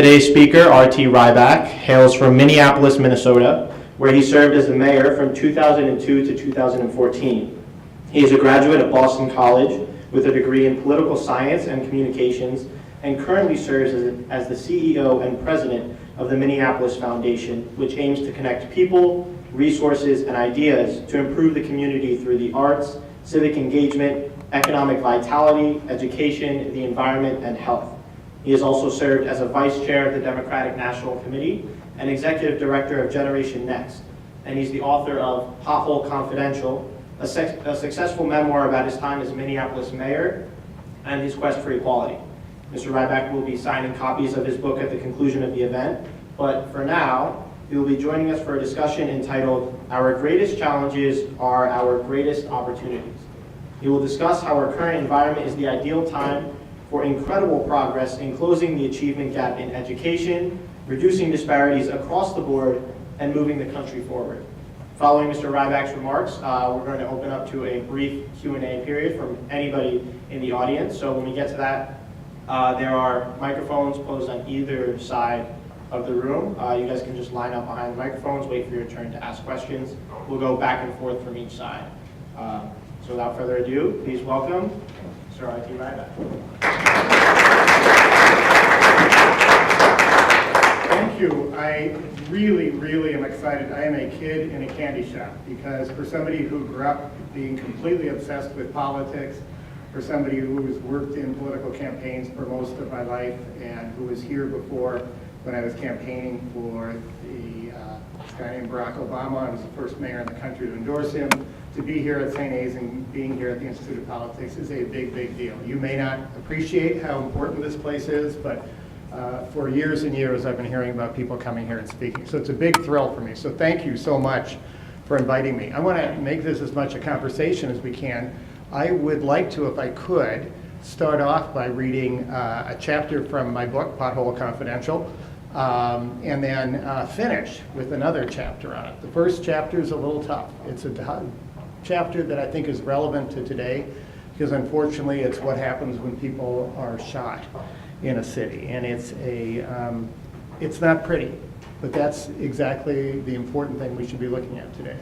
Today's speaker, R.T. Rybak, hails from Minneapolis, Minnesota, where he served as the mayor from 2002 to 2014. He is a graduate of Boston College with a degree in political science and communications, and currently serves as the CEO and president of the Minneapolis Foundation, which aims to connect people, resources, and ideas to improve the community through the arts, civic engagement, economic vitality, education, the environment, and health. He has also served as a vice chair of the Democratic National Committee and executive director of Generation Next. And he's the author of Pothole Confidential, a successful memoir about his time as Minneapolis mayor and his quest for equality. Mr. Rybak will be signing copies of his book at the conclusion of the event, but for now, he will be joining us for a discussion entitled, Our Greatest Challenges Are Our Greatest Opportunities. He will discuss how our current environment is the ideal time for incredible progress in closing the achievement gap in education, reducing disparities across the board, and moving the country forward. Following Mr. Rybak's remarks, we're going to open up to a brief Q&A period from anybody in the audience. So when we get to that, there are microphones posed on either side of the room. You guys can just line up behind the microphones, wait for your turn to ask questions. We'll go back and forth from each side. So without further ado, please welcome Mr. R.T. Rybak. Thank you. I really am excited. I am a kid in a candy shop because for somebody who grew up being completely obsessed with politics, for somebody who has worked in political campaigns for most of my life and who was here before when I was campaigning for the guy named Barack Obama. I was the first mayor in the country to endorse him. To be here at St. A's and being here at the Institute of Politics is a big deal. You may not appreciate how important this place is, but for years and years I've been hearing about people coming here and speaking. So it's a big thrill for me. So thank you so much for inviting me. I want to make this as much a conversation as we can. I would like to, if I could, start off by reading a chapter from my book, Pothole Confidential, and then finish with another chapter on it. The first chapter is a little tough. It's a chapter that I think is relevant to today because unfortunately it's what happens when people are shot in a city. And it's not pretty, but that's exactly the important thing we should be looking at today.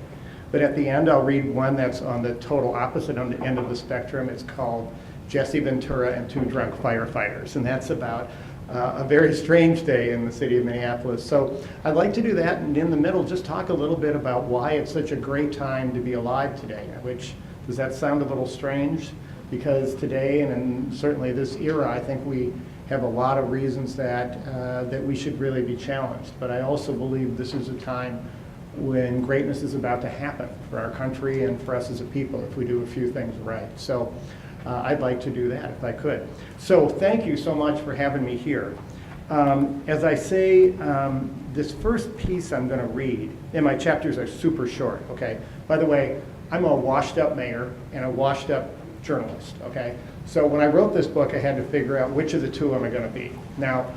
But at the end, I'll read one that's on the total opposite on the end of the spectrum. It's called Jesse Ventura and Two Drunk Firefighters, and that's about a very strange day in the city of Minneapolis. So I'd like to do that, and in the middle, just talk a little bit about why it's such a great time to be alive today, which, does that sound a little strange? Because today, and certainly this era, I think we have a lot of reasons that we should really be challenged. But I also believe this is a time when greatness is about to happen for our country and for us as a people if we do a few things right. So I'd like to do that if I could. So thank you so much for having me here. As I say, this first piece I'm going to read, and my chapters are super short, okay? By the way, I'm a washed up mayor and a washed up journalist, okay? So when I wrote this book, I had to figure out which of the two am I going to be. Now,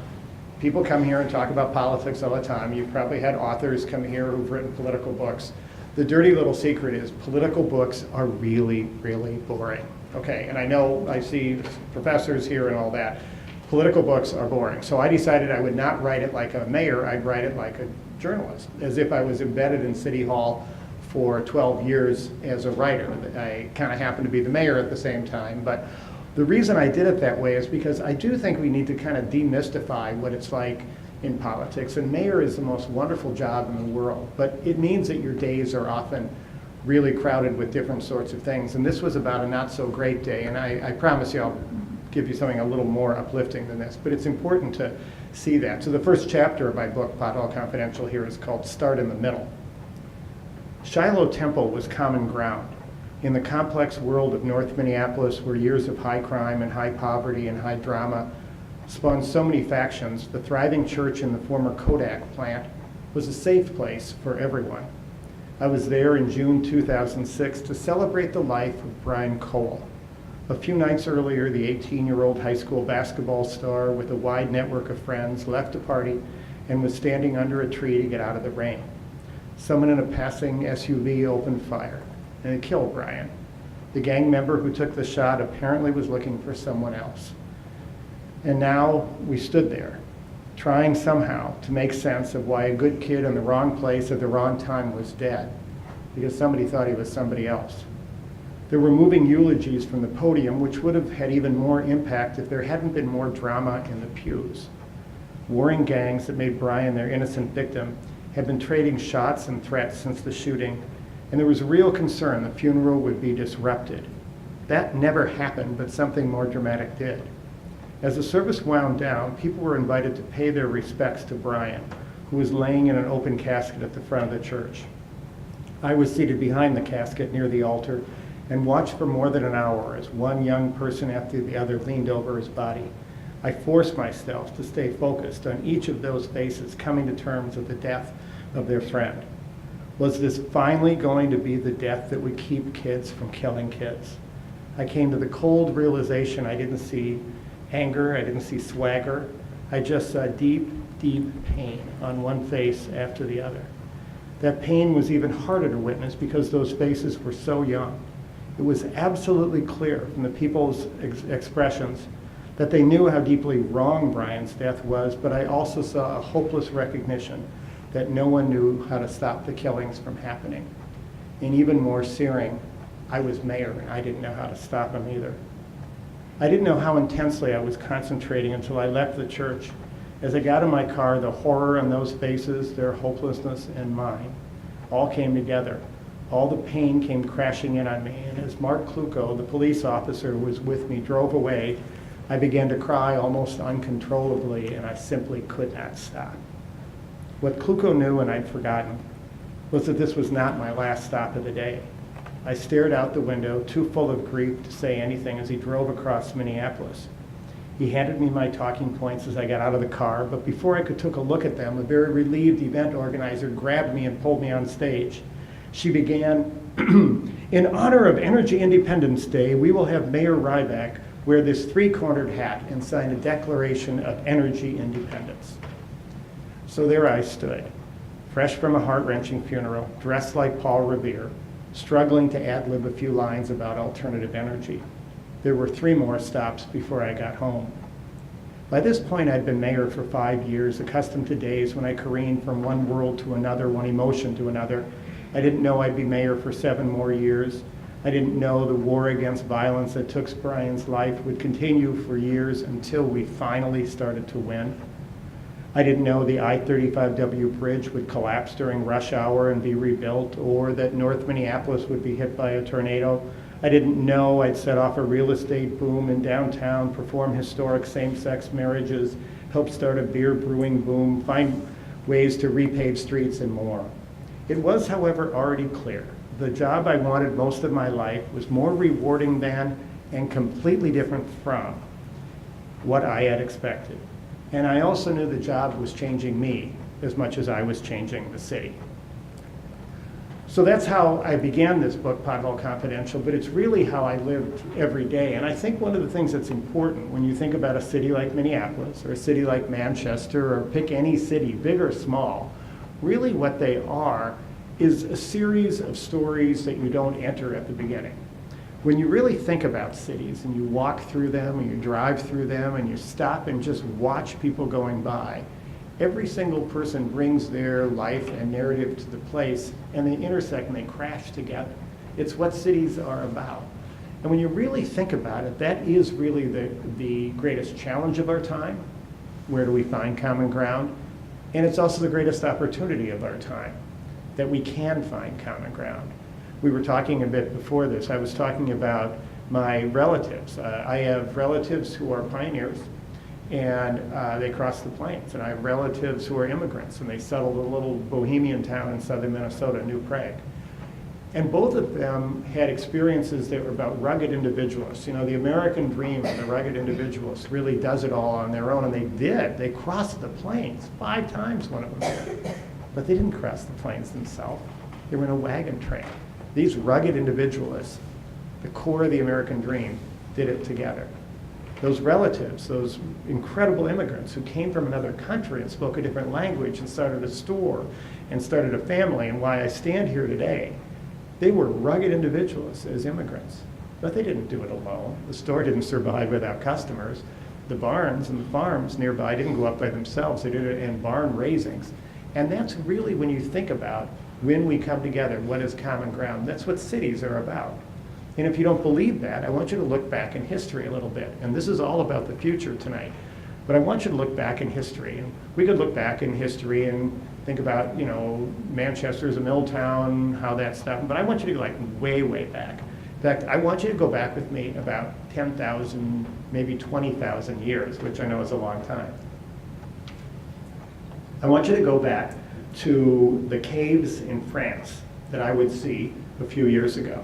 people come here and talk about politics all the time. You've probably had authors come here who've written political books. The dirty little secret is political books are really boring. Okay, and I know I see professors here and all that. Political books are boring. So I decided I would not write it like a mayor, I'd write it like a journalist, as if I was embedded in City Hall for 12 years as a writer. I kind of happened to be the mayor at the same time, but the reason I did it that way is because I do think we need to kind of demystify what it's like in politics. And mayor is the most wonderful job in the world, but it means that your days are often really crowded with different sorts of things. And this was about a not so great day, and I promise you I'll give you something a little more uplifting than this, but it's important to see that. So the first chapter of my book, Pothole Confidential, here is called Start in the Middle. Shiloh Temple was common ground. In the complex world of North Minneapolis, where years of high crime and high poverty and high drama spawned so many factions, the thriving church in the former Kodak plant was a safe place for everyone. I was there in June 2006 to celebrate the life of Brian Cole. A few nights earlier, the 18-year-old high school basketball star with a wide network of friends left a party and was standing under a tree to get out of the rain. Someone in a passing SUV opened fire, and it killed Brian. The gang member who took the shot apparently was looking for someone else. And now we stood there, trying somehow to make sense of why a good kid in the wrong place at the wrong time was dead, because somebody thought he was somebody else. There were moving eulogies from the podium, which would have had even more impact if there hadn't been more drama in the pews. Warring gangs that made Brian their innocent victim had been trading shots and threats since the shooting, and there was real concern the funeral would be disrupted. That never happened, but something more dramatic did. As the service wound down, people were invited to pay their respects to Brian, who was laying in an open casket at the front of the church. I was seated behind the casket near the altar and watched for more than an hour as one young person after the other leaned over his body. I forced myself to stay focused on each of those faces coming to terms with the death of their friend. Was this finally going to be the death that would keep kids from killing kids? I came to the cold realization I didn't see anger, I didn't see swagger. I just saw deep, deep pain on one face after the other. That pain was even harder to witness because those faces were so young. It was absolutely clear from the people's expressions that they knew how deeply wrong Brian's death was, but I also saw a hopeless recognition that no one knew how to stop the killings from happening. And even more searing, I was mayor and I didn't know how to stop them either. I didn't know how intensely I was concentrating until I left the church. As I got in my car, the horror on those faces, their hopelessness and mine, all came together. All the pain came crashing in on me, and as Mark Kluko, the police officer who was with me, drove away, I began to cry almost uncontrollably, and I simply could not stop. What Kluko knew, and I'd forgotten, was that this was not my last stop of the day. I stared out the window, too full of grief to say anything, as he drove across Minneapolis. He handed me my talking points as I got out of the car, but before I could take a look at them, a very relieved event organizer grabbed me and pulled me on stage. She began, "In honor of Energy Independence Day, we will have Mayor Rybak wear this three-cornered hat and sign a Declaration of Energy Independence." So there I stood, fresh from a heart-wrenching funeral, dressed like Paul Revere, struggling to ad-lib a few lines about alternative energy. There were 3 more stops before I got home. By this point, I'd been mayor for 5 years, accustomed to days when I careened from one world to another, one emotion to another. I didn't know I'd be mayor for 7 more years. I didn't know the war against violence that took Brian's life would continue for years until we finally started to win. I didn't know the I-35W bridge would collapse during rush hour and be rebuilt, or that North Minneapolis would be hit by a tornado. I didn't know I'd set off a real estate boom in downtown, perform historic same-sex marriages, help start a beer brewing boom, find ways to repave streets, and more. It was, however, already clear. The job I wanted most of my life was more rewarding than, and completely different from, what I had expected. And I also knew the job was changing me as much as I was changing the city. So that's how I began this book, Pothole Confidential, but it's really how I lived every day. And I think one of the things that's important when you think about a city like Minneapolis or a city like Manchester, or pick any city, big or small, really what they are is a series of stories that you don't enter at the beginning. When you really think about cities and you walk through them and you drive through them and you stop and just watch people going by, every single person brings their life and narrative to the place, and they intersect and they crash together. It's what cities are about. And when you really think about it, that is really the greatest challenge of our time. Where do we find common ground? And it's also the greatest opportunity of our time, that we can find common ground. We were talking a bit before this. I was talking about my relatives. I have relatives who are pioneers, and they crossed the plains. And I have relatives who are immigrants, and they settled a little bohemian town in southern Minnesota, New Prague. And both of them had experiences that were about rugged individualists. You know, the American dream of the rugged individualist really does it all on their own, and they did. They crossed the plains 5 times, one of them did. But they didn't cross the plains themselves. They were in a wagon train. These rugged individualists, the core of the American dream, did it together. Those relatives, those incredible immigrants who came from another country and spoke a different language and started a store and started a family, and why I stand here today, they were rugged individualists as immigrants. But they didn't do it alone. The store didn't survive without customers. the barns and the farms nearby didn't go up by themselves. They did it in barn raisings. And that's really, when you think about when we come together, what is common ground, that's what cities are about. And if you don't believe that, I want you to look back in history a little bit. And this is all about the future tonight. But I want you to look back in history. And we could look back in history and think about, you know, Manchester as a mill town, how that stuff. But I want you to go like way, way back. In fact, I want you to go back with me about 10,000, maybe 20,000 years, which I know is a long time. I want you to go back to the caves in France that I would see a few years ago.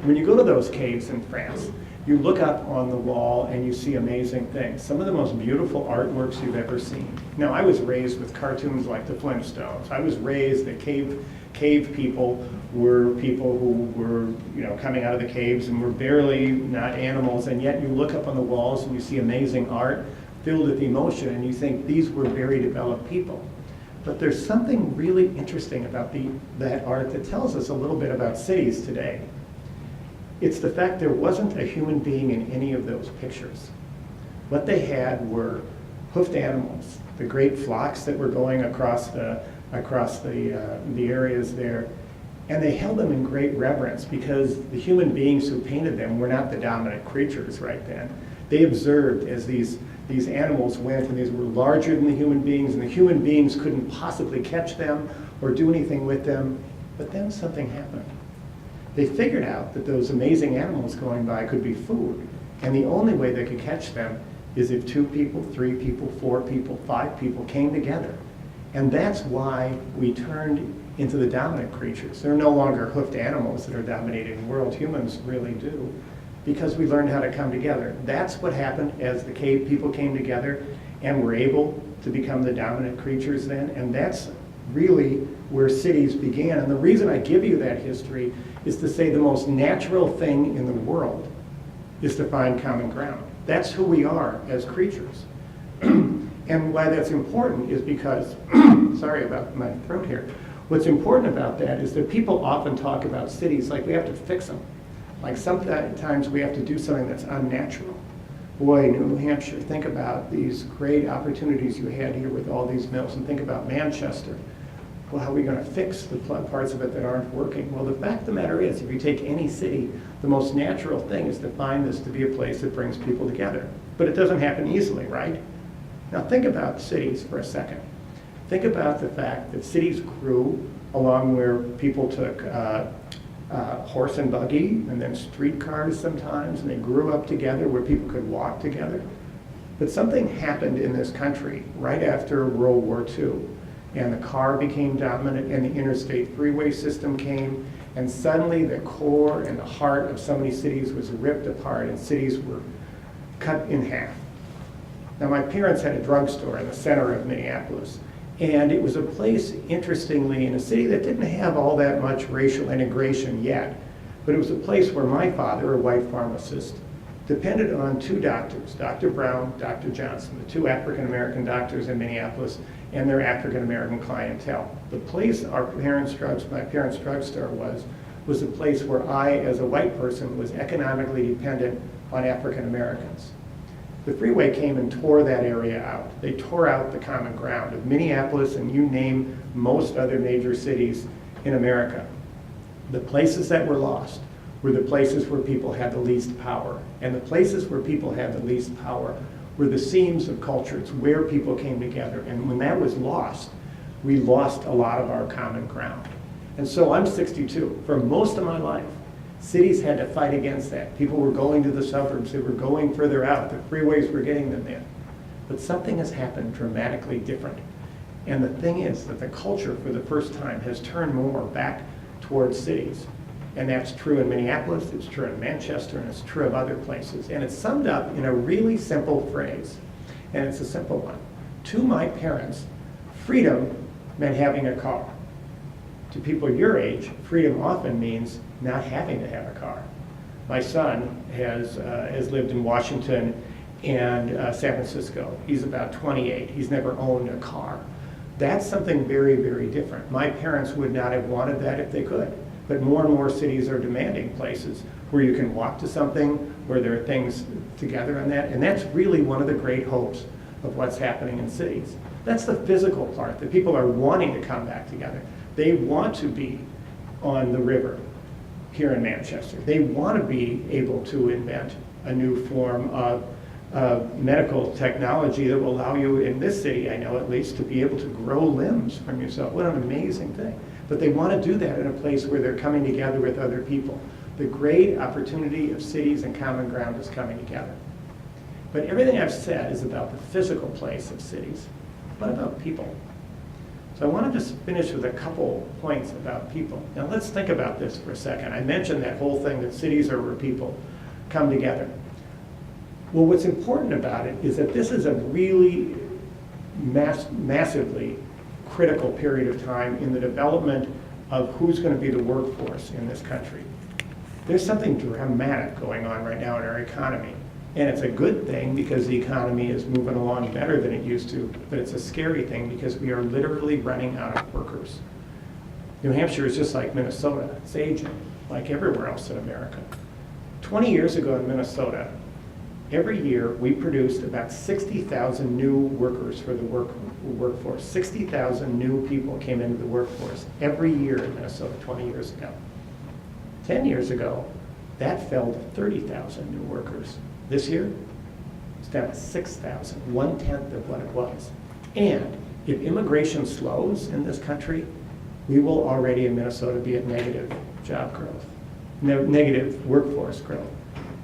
When you go to those caves in France, you look up on the wall and you see amazing things. Some of the most beautiful artworks you've ever seen. Now, I was raised with cartoons like the Flintstones. I was raised that cave people were people who were, you know, coming out of the caves and were barely not animals, and yet you look up on the walls and you see amazing art filled with emotion, and you think these were very developed people. But there's something really interesting about that art that tells us a little bit about cities today. It's the fact there wasn't a human being in any of those pictures. What they had were hoofed animals, the great flocks that were going across the areas there, and they held them in great reverence because the human beings who painted them were not the dominant creatures right then. They observed as these animals went, and these were larger than the human beings, and the human beings couldn't possibly catch them or do anything with them. But then something happened. They figured out that those amazing animals going by could be food, and the only way they could catch them is if 2 people, 3 people, 4 people, 5 people came together. And that's why we turned into the dominant creatures. They're no longer hoofed animals that are dominating the world. Humans really do, because we learned how to come together. That's what happened as the cave people came together and were able to become the dominant creatures then. And that's really where cities began. And the reason I give you that history is to say the most natural thing in the world is to find common ground. That's who we are as creatures. And why that's important is because, sorry about my throat here, what's important about that is that people often talk about cities like we have to fix them. Like sometimes we have to do something that's unnatural. Boy, New Hampshire, think about these great opportunities you had here with all these mills, and think about Manchester. Well, how are we going to fix the parts of it that aren't working? Well, the fact of the matter is, if you take any city, the most natural thing is to find this to be a place that brings people together. But it doesn't happen easily, right? Now think about cities for a second. Think about the fact that cities grew along where people took horse and buggy and then streetcars sometimes, and they grew up together where people could walk together. But something happened in this country right after World War II, and the car became dominant and the interstate freeway system came, and suddenly the core and the heart of so many cities was ripped apart and cities were cut in half. Now, my parents had a drugstore in the center of Minneapolis, and it was a place, interestingly, in a city that didn't have all that much racial integration yet, but it was a place where my father, a white pharmacist, depended on 2 doctors, Dr. Brown, Dr. Johnson, the 2 African-American doctors in Minneapolis, and their African-American clientele. The place my parents' drugstore was a place where I, as a white person, was economically dependent on African-Americans. The freeway came and tore that area out. They tore out the common ground of Minneapolis, and you name most other major cities in America. The places that were lost were the places where people had the least power. And the places where people had the least power were the seams of culture. It's where people came together. And when that was lost, we lost a lot of our common ground. And so I'm 62. For most of my life, cities had to fight against that. People were going to the suburbs. They were going further out. The freeways were getting them in. But something has happened dramatically different. And the thing is that the culture, for the first time, has turned more back towards cities. And that's true in Minneapolis, it's true in Manchester, and it's true of other places. And it's summed up in a really simple phrase. And it's a simple one. To my parents, freedom meant having a car. To people your age, freedom often means not having to have a car. My son has lived in Washington and San Francisco. He's about 28. He's never owned a car. That's something very, very different. My parents would not have wanted that if they could. But more and more cities are demanding places where you can walk to something, where there are things together on that. And that's really one of the great hopes of what's happening in cities. That's the physical part, that people are wanting to come back together. They want to be on the river here in Manchester. They want to be able to invent a new form of medical technology that will allow you, in this city, I know at least, to be able to grow limbs from yourself. What an amazing thing. But they want to do that in a place where they're coming together with other people. The great opportunity of cities and common ground is coming together. But everything I've said is about the physical place of cities. What about people? So I want to just finish with a couple points about people. Now let's think about this for a second. I mentioned that whole thing that cities are where people come together. Well, what's important about it is that this is a really massively critical period of time in the development of who's going to be the workforce in this country. There's something dramatic going on right now in our economy. And it's a good thing because the economy is moving along better than it used to, but it's a scary thing because we are literally running out of workers. New Hampshire is just like Minnesota. It's aging, like everywhere else in America. 20 years ago in Minnesota, every year we produced about 60,000 new workers for the workforce. 60,000 new people came into the workforce every year in Minnesota 20 years ago. 10 years ago, that fell to 30,000 new workers. This year, it's down to 6,000, 1/10 of what it was. And if immigration slows in this country, we will already in Minnesota be at negative job growth, negative workforce growth.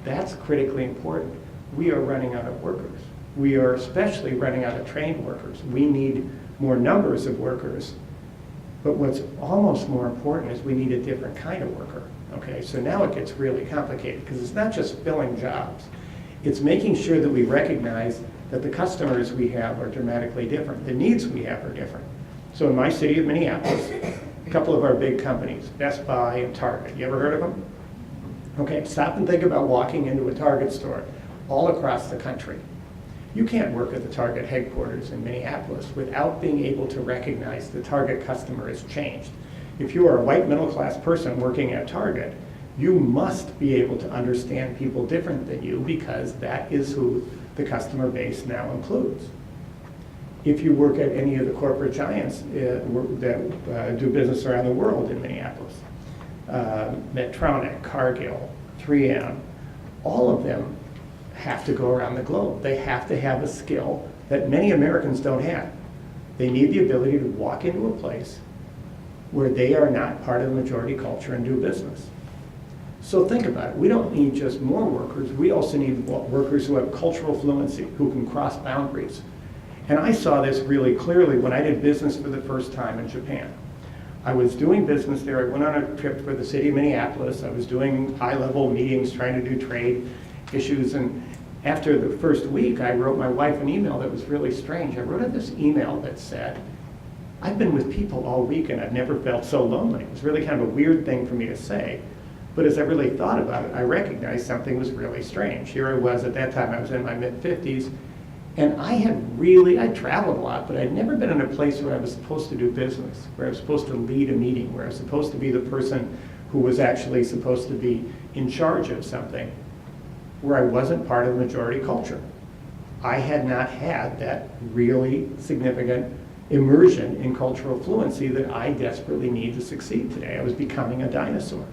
That's critically important. We are running out of workers. We are especially running out of trained workers. We need more numbers of workers. But what's almost more important is we need a different kind of worker. Okay, so now it gets really complicated because it's not just filling jobs. It's making sure that we recognize that the customers we have are dramatically different. The needs we have are different. So in my city of Minneapolis, a couple of our big companies, Best Buy and Target. You ever heard of them? Okay, stop and think about walking into a Target store all across the country. You can't work at the Target headquarters in Minneapolis without being able to recognize the Target customer has changed. If you are a white middle-class person working at Target, you must be able to understand people different than you because that is who the customer base now includes. If you work at any of the corporate giants that do business around the world in Minneapolis, Medtronic, Cargill, 3M, all of them have to go around the globe. They have to have a skill that many Americans don't have. They need the ability to walk into a place where they are not part of the majority culture and do business. So think about it. We don't need just more workers. We also need workers who have cultural fluency, who can cross boundaries. And I saw this really clearly when I did business for the first time in Japan. I was doing business there. I went on a trip for the city of Minneapolis. I was doing high-level meetings, trying to do trade issues. And after the first week, I wrote my wife an email that was really strange. I wrote her this email that said, I've been with people all week and I've never felt so lonely. It was really kind of a weird thing for me to say. But as I really thought about it, I recognized something was really strange. Here I was, at that time I was in my mid-50s, and I traveled a lot, but I'd never been in a place where I was supposed to do business, where I was supposed to lead a meeting, where I was supposed to be the person who was actually supposed to be in charge of something, where I wasn't part of the majority culture. I had not had that really significant immersion in cultural fluency that I desperately need to succeed today. I was becoming a dinosaur.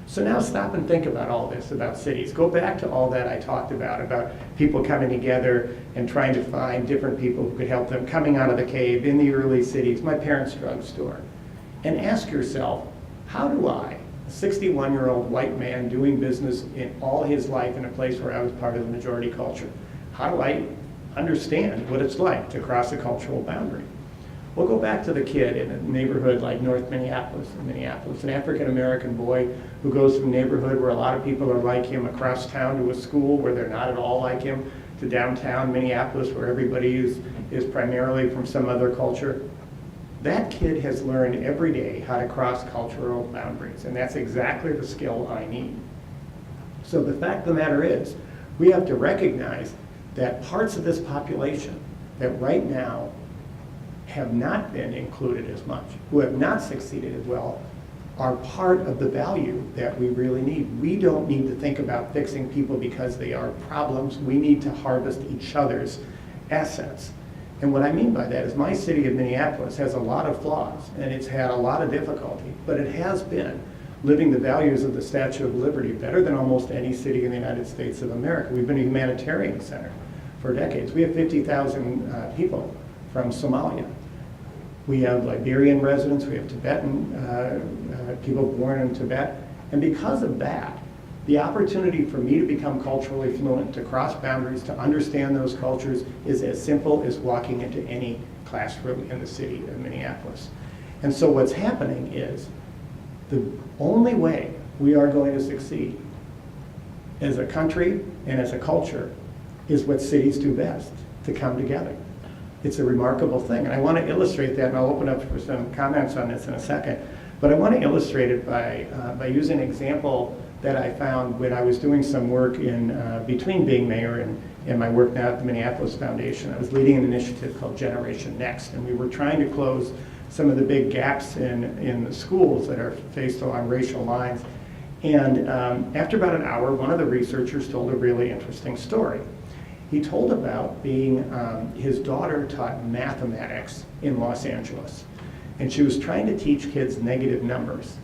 So now stop and think about all this, about cities. Go back to all that I talked about people coming together and trying to find different people who could help them, coming out of the cave in the early cities, my parents' drugstore. And ask yourself, how do I, a 61-year-old white man doing business in all his life in a place where I was part of the majority culture, how do I understand what it's like to cross a cultural boundary? We'll go back to the kid in a neighborhood like North Minneapolis, an African-American boy who goes from a neighborhood where a lot of people are like him across town to a school where they're not at all like him, to downtown Minneapolis where everybody is primarily from some other culture. That kid has learned every day how to cross cultural boundaries, and that's exactly the skill I need. So the fact of the matter is, we have to recognize that parts of this population that right now have not been included as much, who have not succeeded as well, are part of the value that we really need. We don't need to think about fixing people because they are problems. We need to harvest each other's assets. And what I mean by that is my city of Minneapolis has a lot of flaws, and it's had a lot of difficulty, but it has been living the values of the Statue of Liberty better than almost any city in the United States of America. We've been a humanitarian center for decades. We have 50,000 people from Somalia. We have Liberian residents, we have Tibetan people born in Tibet. And because of that, the opportunity for me to become culturally fluent, to cross boundaries, to understand those cultures is as simple as walking into any classroom in the city of Minneapolis. And so what's happening is the only way we are going to succeed as a country and as a culture is what cities do best, to come together. It's a remarkable thing, and I want to illustrate that, and I'll open up for some comments on this in a second, but I want to illustrate it by using an example that I found when I was doing some work in between being mayor and my work now at the Minneapolis Foundation. I was leading an initiative called Generation Next, and we were trying to close some of the big gaps in the schools that are faced along racial lines. And after about an hour, one of the researchers told a really interesting story. He told about being, his daughter taught mathematics in Los Angeles, and she was trying to teach kids negative numbers.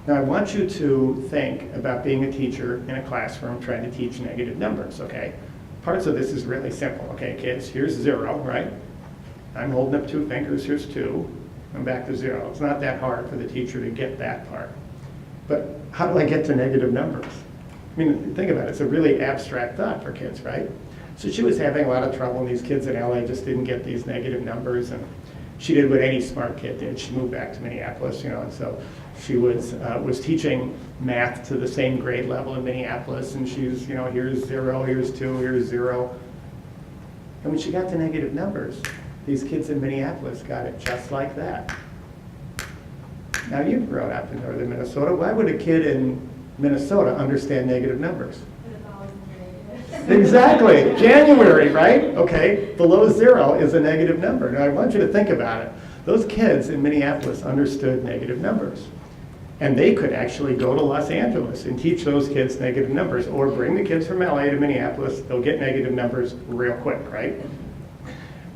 Now I want you to think about being a teacher in a classroom trying to teach negative numbers, okay? Parts of this is really simple, okay, kids? Here's 0, right? I'm holding up 2 fingers, here's 2, I'm back to 0. It's not that hard for the teacher to get that part. But how do I get to negative numbers? I mean, think about it, it's a really abstract thought for kids, right? So she was having a lot of trouble, and these kids in LA just didn't get these negative numbers, and she did what any smart kid did. She moved back to Minneapolis, and so she was teaching math to the same grade level in Minneapolis, and she's, here's 0, here's 2, here's 0. And when she got to negative numbers, these kids in Minneapolis got it just like that. Now you've grown up in northern Minnesota. Why would a kid in Minnesota understand negative numbers? Exactly, January, right? Okay, below 0 is a negative number. Now I want you to think about it. Those kids in Minneapolis understood negative numbers. And they could actually go to Los Angeles and teach those kids negative numbers, or bring the kids from LA to Minneapolis. They'll get negative numbers real quick, right?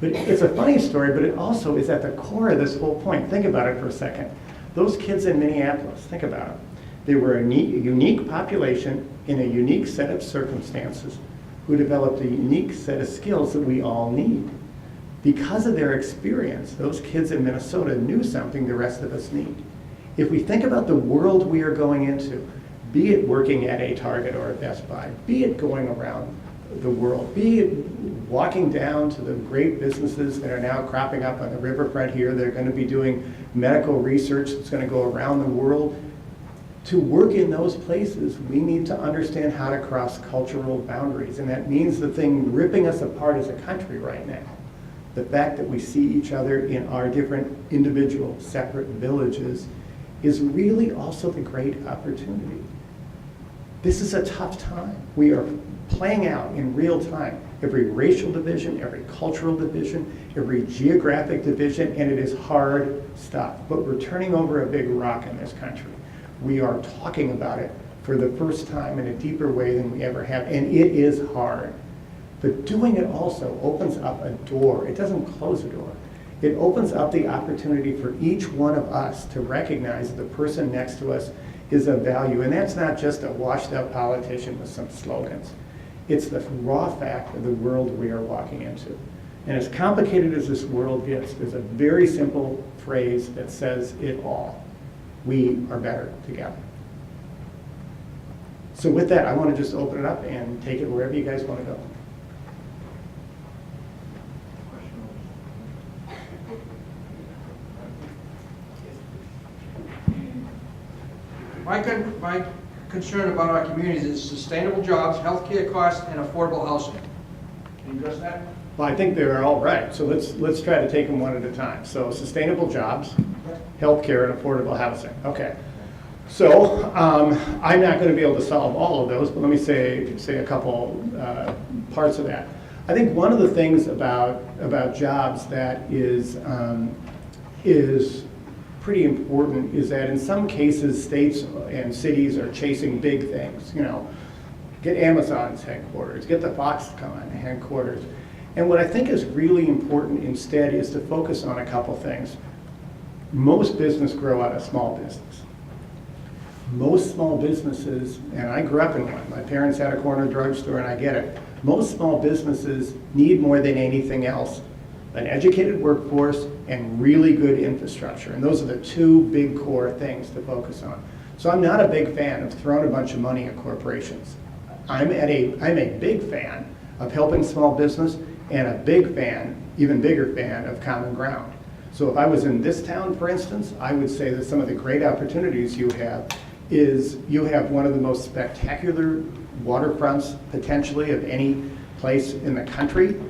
But it's a funny story, but it also is at the core of this whole point. Think about it for a second. Those kids in Minneapolis, think about it. They were a unique population in a unique set of circumstances who developed a unique set of skills that we all need. Because of their experience, those kids in Minnesota knew something the rest of us need. If we think about the world we are going into, be it working at a Target or a Best Buy, be it going around the world, be it walking down to the great businesses that are now cropping up on the riverfront here, they're going to be doing medical research that's going to go around the world. To work in those places, we need to understand how to cross cultural boundaries, and that means the thing ripping us apart as a country right now, the fact that we see each other in our different individual separate villages, is really also the great opportunity. This is a tough time. We are playing out in real time every racial division, every cultural division, every geographic division, and it is hard stuff. But we're turning over a big rock in this country. We are talking about it for the first time in a deeper way than we ever have, and it is hard. But doing it also opens up a door. It doesn't close a door. It opens up the opportunity for each one of us to recognize that the person next to us is of value. And that's not just a washed up politician with some slogans. It's the raw fact of the world we are walking into. And as complicated as this world gets, there's a very simple phrase that says it all. We are better together. So with that, I want to just open it up and take it wherever you guys want to go. My concern about our communities is sustainable jobs, healthcare costs, and affordable housing. Can you address that? Well, I think they're all right. So let's try to take them one at a time. So sustainable jobs, healthcare, and affordable housing. Okay. So I'm not going to be able to solve all of those, but let me say a couple parts of that. I think one of the things about jobs that is pretty important is that in some cases, states and cities are chasing big things, you know, get Amazon's headquarters, get the Foxconn headquarters. And what I think is really important instead is to focus on a couple things. Most business grow out of small business. Most small businesses, and I grew up in one, my parents had a corner drugstore and I get it. Most small businesses need more than anything else an educated workforce and really good infrastructure. And those are the two big core things to focus on. So I'm not a big fan of throwing a bunch of money at corporations. I'm a big fan of helping small business and a big fan, even bigger fan, of common ground. So if I was in this town, for instance, I would say that some of the great opportunities you have is you have one of the most spectacular waterfronts potentially of any place in the country,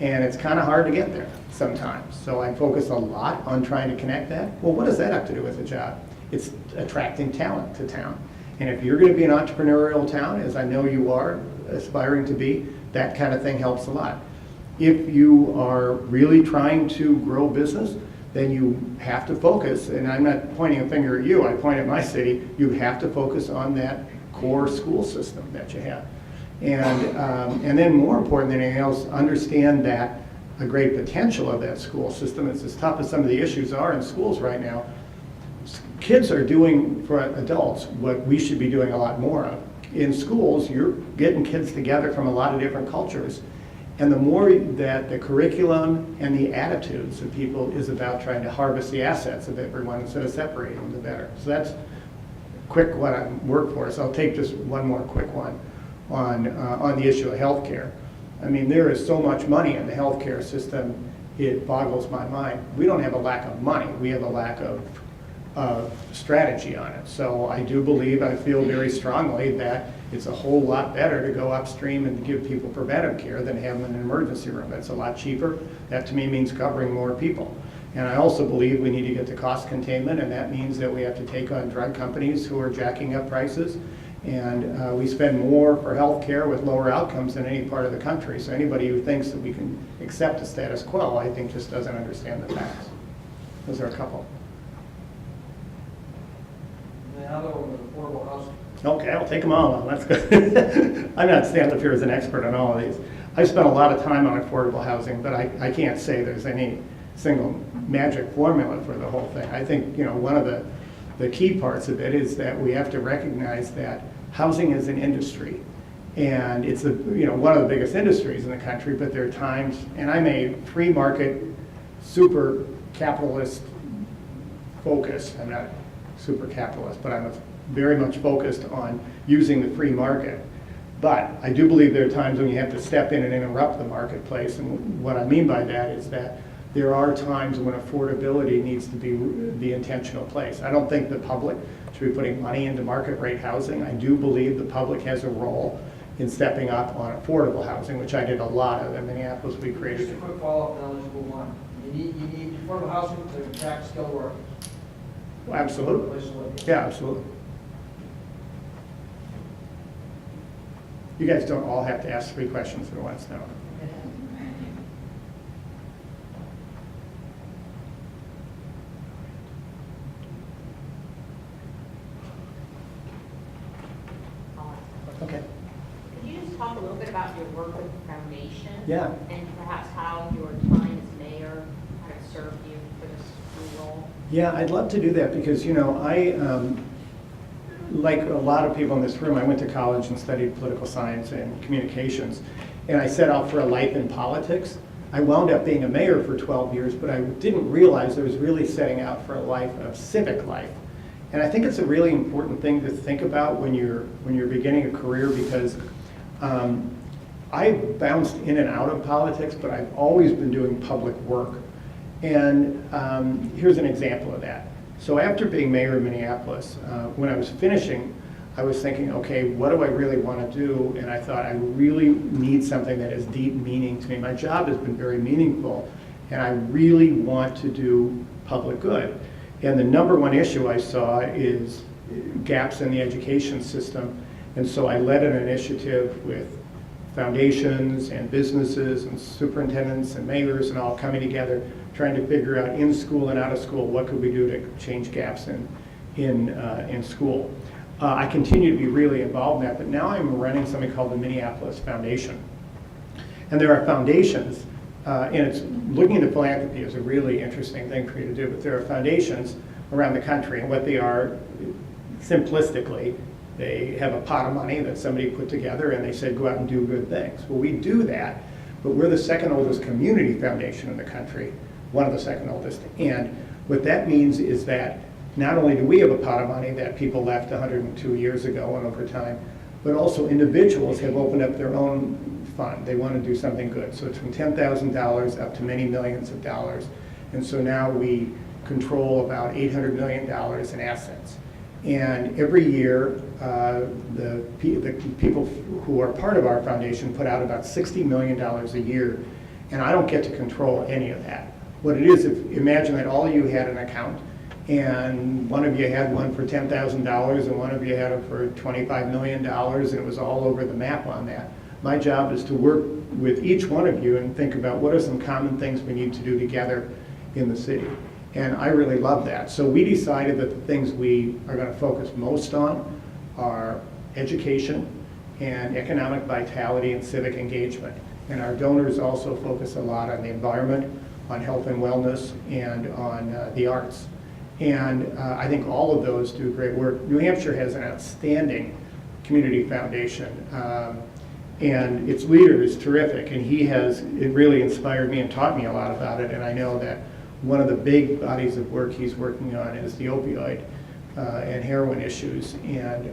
and it's kind of hard to get there sometimes. So I focus a lot on trying to connect that. Well, what does that have to do with a job? It's attracting talent to town. And if you're going to be an entrepreneurial town, as I know you are aspiring to be, that kind of thing helps a lot. If you are really trying to grow business, then you have to focus, and I'm not pointing a finger at you, I point at my city, you have to focus on that core school system that you have. And then more important than anything else, understand that a great potential of that school system, it's as tough as some of the issues are in schools right now, kids are doing for adults what we should be doing a lot more of. In schools, you're getting kids together from a lot of different cultures. And the more that the curriculum and the attitudes of people is about trying to harvest the assets of everyone instead of separating them, the better. So that's quick what I work for. So I'll take just one more quick one on the issue of healthcare. I mean, there is so much money in the healthcare system, it boggles my mind. We don't have a lack of money, we have a lack of strategy on it. So I do believe, I feel very strongly that it's a whole lot better to go upstream and give people preventive care than have them in an emergency room. That's a lot cheaper. That to me means covering more people. And I also believe we need to get to cost containment, and that means that we have to take on drug companies who are jacking up prices. And we spend more for health care with lower outcomes than any part of the country. So anybody who thinks that we can accept the status quo, I think just doesn't understand the facts. Those are a couple. Another one with affordable housing. Okay, I'll take them all. That's good. I'm not standing up here as an expert on all of these. I spent a lot of time on affordable housing, but I can't say there's any single magic formula for the whole thing. I think, you know, one of the key parts of it is that we have to recognize that housing is an industry, and it's one of the biggest industries in the country. But there are times, and I'm a free market, super capitalist focused. I'm not super capitalist, but I'm very much focused on using the free market. But I do believe there are times when you have to step in and interrupt the marketplace. And what I mean by that is that there are times when affordability needs to be the intentional place. I don't think the public should be putting money into market rate housing. I do believe the public has a role in stepping up on affordable housing, which I did a lot of in Minneapolis. We created. Just a quick follow-up, and I'll just move on. You need affordable housing to attract skilled workers. Absolutely. Yeah, absolutely. You guys don't all have to ask 3 questions at once now. Okay. Could you just talk a little bit about your work with the foundation? Yeah. And perhaps how your time as mayor kind of served you for this new role? Yeah, I'd love to do that because, you know, like a lot of people in this room, I went to college and studied political science and communications, and I set out for a life in politics. I wound up being a mayor for 12 years, but I didn't realize I was really setting out for a life of civic life. And I think it's a really important thing to think about when you're beginning a career, because I bounced in and out of politics, but I've always been doing public work. And here's an example of that. So after being mayor of Minneapolis, when I was finishing, I was thinking, okay, what do I really want to do? And I thought, I really need something that has deep meaning to me. My job has been very meaningful, and I really want to do public good. And the #1 issue I saw is gaps in the education system. And so I led an initiative with foundations and businesses and superintendents and mayors and all coming together, trying to figure out in school and out of school, what could we do to change gaps in school. I continue to be really involved in that, but now I'm running something called the Minneapolis Foundation. And there are foundations, and it's looking into philanthropy is a really interesting thing for you to do, but there are foundations around the country, and what they are, simplistically, they have a pot of money that somebody put together and they said, go out and do good things. Well, we do that, but we're the second oldest community foundation in the country, one of the second oldest. And what that means is that not only do we have a pot of money that people left 102 years ago and over time, but also individuals have opened up their own fund. They want to do something good. So it's from $10,000 up to many millions of dollars. And so now we control about $800 million in assets. And every year, the people who are part of our foundation put out about $60 million a year, and I don't get to control any of that. What it is, imagine that all of you had an account, and one of you had one for $10,000, and one of you had it for $25 million, and it was all over the map on that. My job is to work with each one of you and think about what are some common things we need to do together in the city. And I really love that. So we decided that the things we are going to focus most on are education and economic vitality and civic engagement. And our donors also focus a lot on the environment, on health and wellness, and on the arts. And I think all of those do great work. New Hampshire has an outstanding community foundation, and its leader is terrific, and it really inspired me and taught me a lot about it. And I know that one of the big bodies of work he's working on is the opioid and heroin issues, and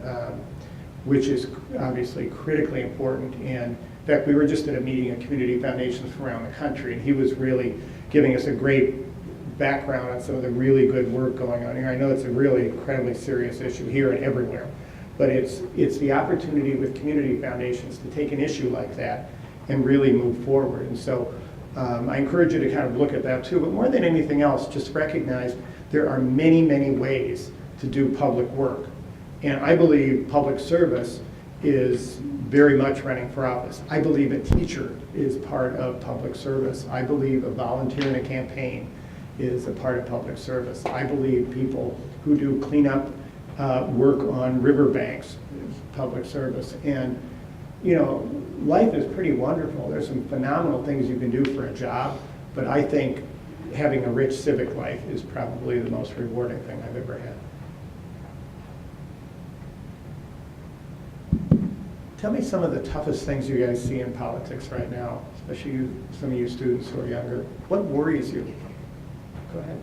which is obviously critically important. And in fact, we were just at a meeting of community foundations from around the country, and he was really giving us a great background on some of the really good work going on here. I know it's a really incredibly serious issue here and everywhere, but it's the opportunity with community foundations to take an issue like that and really move forward. And so I encourage you to kind of look at that too, but more than anything else, just recognize there are many, many ways to do public work. And I believe public service is very much running for office. I believe a teacher is part of public service. I believe a volunteer in a campaign is a part of public service. I believe people who do cleanup work on riverbanks is public service. And you know, life is pretty wonderful. There's some phenomenal things you can do for a job, but I think having a rich civic life is probably the most rewarding thing I've ever had. Tell me some of the toughest things you guys see in politics right now, especially some of you students who are younger. What worries you? Go ahead.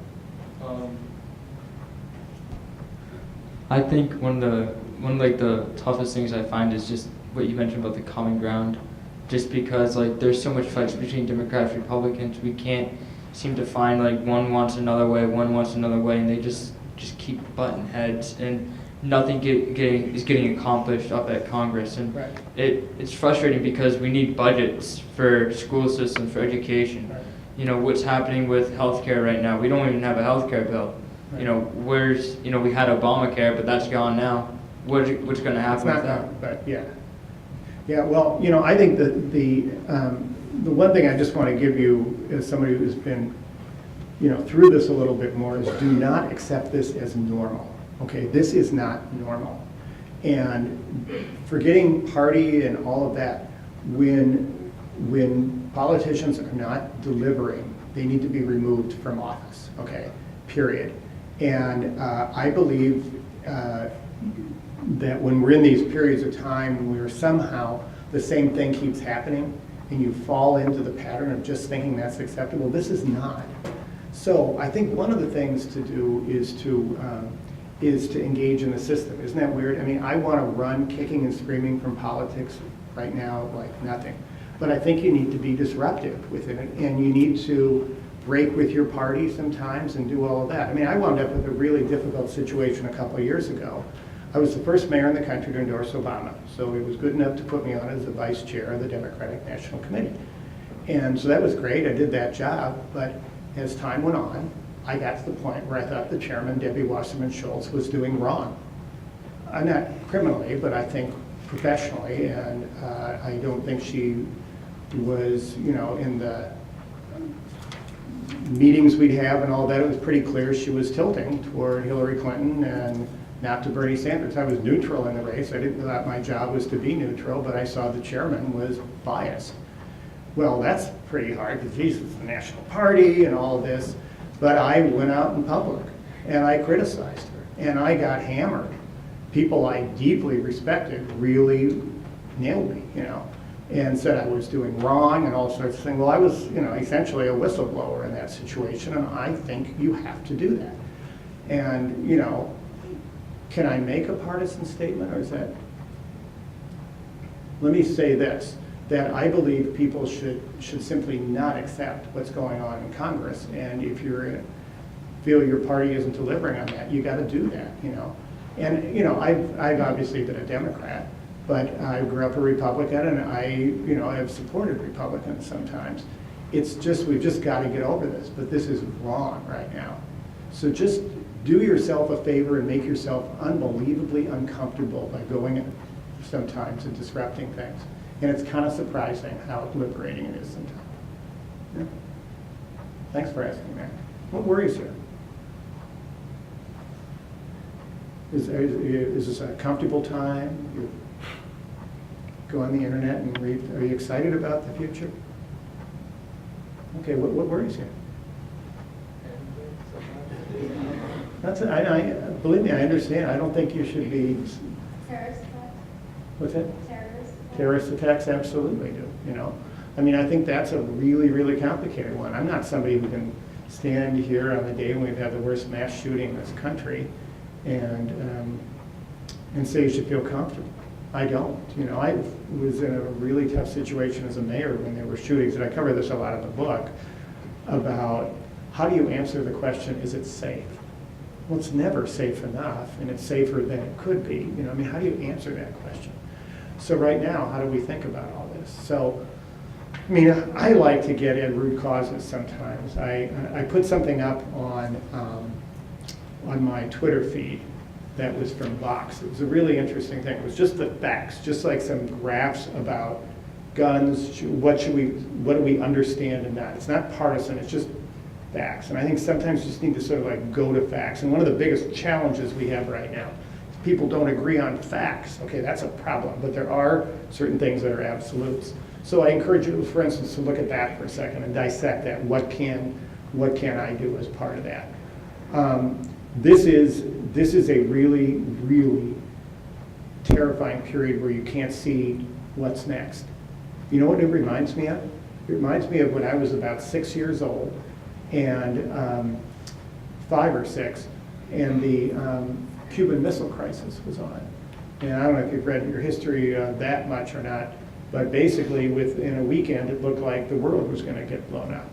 I think one of the toughest things I find is just what you mentioned about the common ground. Just because like there's so much fights between Democrats and Republicans, we can't seem to find like one wants another way, one wants another way, and they just keep butting heads, and nothing is getting accomplished up at Congress. And Right. It's frustrating because we need budgets for school systems, for education. Right. You know, what's happening with healthcare right now? We don't even have a healthcare bill. Right. You know, we had Obamacare, but that's gone now. What's going to happen It's with not that? known, but yeah. Yeah, well, you know, I think that the one thing I just want to give you as somebody who's been, you know, through this a little bit more is do not accept this as normal. Okay, this is not normal. And forgetting party and all of that, when politicians are not delivering, they need to be removed from office, okay, period. And I believe that when we're in these periods of time where somehow the same thing keeps happening and you fall into the pattern of just thinking that's acceptable, this is not. So I think one of the things to do is to engage in the system. Isn't that weird? I mean, I want to run kicking and screaming from politics right now like nothing. But I think you need to be disruptive within it, and you need to break with your party sometimes and do all of that. I mean, I wound up with a really difficult situation a couple of years ago. I was the first mayor in the country to endorse Obama, so it was good enough to put me on as the vice chair of the Democratic National Committee. And so that was great, I did that job, but as time went on, I got to the point where I thought the chairman, Debbie Wasserman Schultz, was doing wrong. Not criminally, but I think professionally, and I don't think she was, in the meetings we'd have and all that, it was pretty clear she was tilting toward Hillary Clinton and not to Bernie Sanders. I was neutral in the race. I didn't thought my job was to be neutral, but I saw the chairman was biased. Well, that's pretty hard because he's the National Party and all this, but I went out in public and I criticized her and I got hammered. People I deeply respected really nailed me, and said I was doing wrong and all sorts of things. Well, I was, essentially a whistleblower in that situation, and I think you have to do that. And, can I make a partisan statement, or is that? Let me say this, that I believe people should simply not accept what's going on in Congress, and if you feel your party isn't delivering on that, you got to do that, And, I've obviously been a Democrat, but I grew up a Republican, and I have supported Republicans sometimes. It's just, we've just got to get over this, but this is wrong right now. So just do yourself a favor and make yourself unbelievably uncomfortable by going sometimes and disrupting things. And it's kind of surprising how liberating it is sometimes. Yeah. Thanks for asking that. What worries you? Is this a comfortable time? You go on the internet and read. Are you excited about the future? Okay, what worries you? Believe me, I understand. I don't think you should be. Terrorist attacks? What's that? Terrorist attacks? Terrorist attacks absolutely do, I think that's a really, really complicated one. I'm not somebody who can stand here on the day when we've had the worst mass shooting in this country and say you should feel comfortable. I don't. I was in a really tough situation as a mayor when there were shootings, and I cover this a lot in the book, about how do you answer the question, is it safe? Well, it's never safe enough, and it's safer than it could be. How do you answer that question? So right now, how do we think about all this? So, I like to get at root causes sometimes. I put something up on my Twitter feed that was from Vox. It was a really interesting thing. It was just the facts, just like some graphs about guns, what do we understand and not. It's not partisan, it's just facts. And I think sometimes you just need to sort of go to facts. And one of the biggest challenges we have right now is people don't agree on facts. Okay, that's a problem, but there are certain things that are absolutes. So I encourage you, for instance, to look at that for a second and dissect that. What can I do as part of that? This is a really, really terrifying period where you can't see what's next. You know what it reminds me of? It reminds me of when I was about 6 years old, and 5 or 6, and the Cuban Missile Crisis was on. And I don't know if you've read your history that much or not, but basically within a weekend it looked like the world was going to get blown up.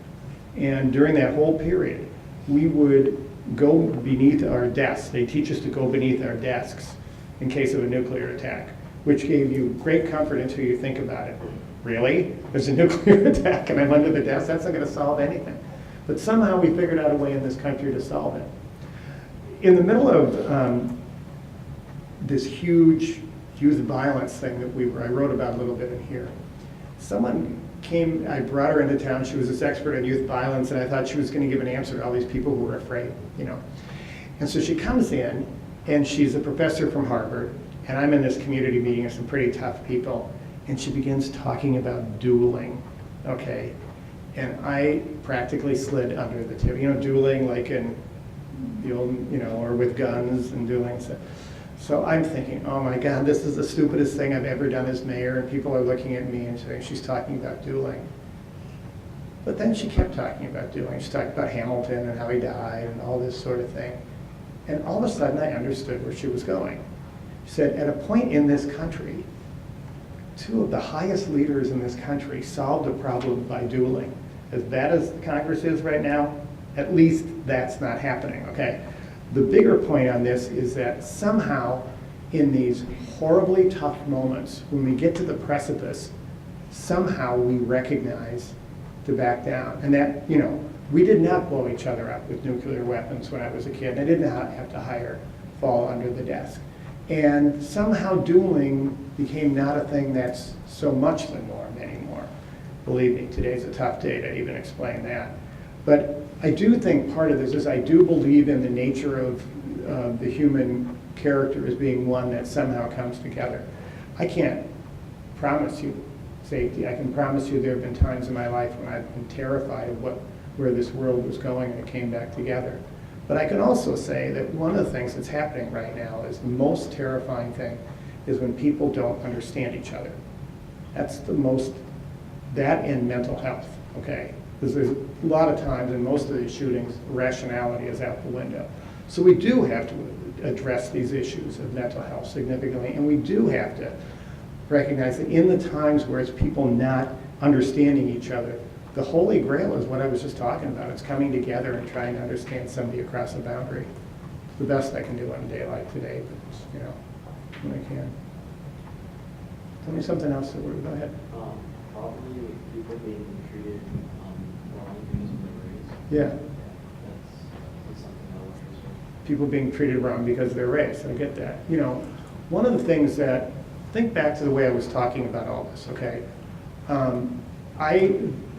And during that whole period, we would go beneath our desks. They teach us to go beneath our desks in case of a nuclear attack, which gave you great comfort until you think about it. Really? There's a nuclear attack and I'm under the desk? That's not going to solve anything. But somehow we figured out a way in this country to solve it. In the middle of this huge youth violence thing that I wrote about a little bit in here, someone came, I brought her into town. She was this expert in youth violence, and I thought she was going to give an answer to all these people who were afraid, And so she comes in, and she's a professor from Harvard, and I'm in this community meeting of some pretty tough people, and she begins talking about dueling, okay? And I practically slid under the table. Dueling like in the old, or with guns and dueling. So I'm thinking, oh my God, this is the stupidest thing I've ever done as mayor, and people are looking at me and saying she's talking about dueling. But then she kept talking about dueling. She talked about Hamilton and how he died and all this sort of thing. And all of a sudden I understood where she was going. She said, at a point in this country, 2 of the highest leaders in this country solved a problem by dueling. As bad as Congress is right now, at least that's not happening, okay? The bigger point on this is that somehow in these horribly tough moments, when we get to the precipice, somehow we recognize to back down. And that, we did not blow each other up with nuclear weapons when I was a kid. I did not have to fall under the desk. And somehow dueling became not a thing that's so much the norm anymore. Believe me, today's a tough day to even explain that. But I do think part of this is I do believe in the nature of the human character as being one that somehow comes together. I can't promise you safety. I can promise you there have been times in my life when I've been terrified of where this world was going and it came back together. But I can also say that one of the things that's happening right now is the most terrifying thing is when people don't understand each other. That's the most, that and mental health, okay? Because there's a lot of times in most of these shootings, rationality is out the window. So we do have to address these issues of mental health significantly, and we do have to recognize that in the times where it's people not understanding each other, the holy grail is what I was just talking about. It's coming together and trying to understand somebody across a boundary. It's the best I can do on a day like today, but you know, when I can. Tell me something else that would go ahead. Probably with people being treated wrong because of their race. Yeah. That's something that worries me. People being treated wrong because of their race. I get that. You know, one of the things that, think back to the way I was talking about all this, okay?